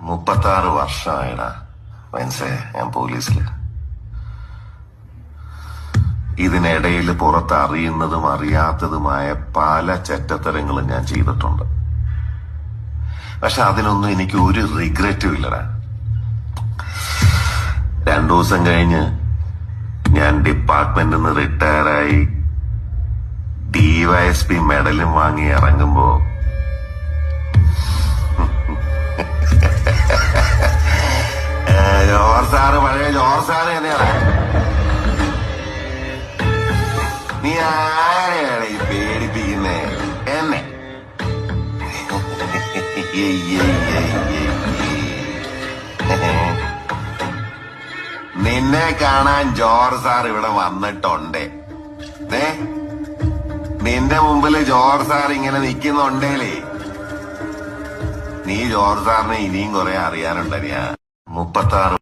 36 വർഷമായിടാ മനസ്സേ ഞാൻ പോലീസില്. ഇതിനിടയിൽ പുറത്ത് അറിയുന്നതും അറിയാത്തതുമായ പല ചെറ്റത്തരങ്ങളും ഞാൻ ചെയ്തിട്ടുണ്ട്. പക്ഷെ അതിനൊന്നും എനിക്ക് ഒരു റിഗ്രറ്റും ഇല്ലടാ. 2 ദിവസം കഴിഞ്ഞ് ഞാൻ ഡിപ്പാർട്ട്മെന്റിൽ നിന്ന് റിട്ടയറായി DYSP മെഡലും വാങ്ങി ഇറങ്ങുമ്പോ പഴയ ജോർജ് സാറ് തന്നെയാണ്. നീ ആരെയാണ് ഈ പേടിപ്പിക്കുന്നേ എന്നെ? നിന്നെ കാണാൻ ജോർജ് സാർ ഇവിടെ വന്നിട്ടുണ്ട്. നിന്റെ മുമ്പില് ജോർജ് സാർ ഇങ്ങനെ നിക്കുന്നുണ്ടേലേ നീ ജോർജ് സാറിനെ ഇനിയും കുറെ അറിയാനുണ്ടറിയാ. 36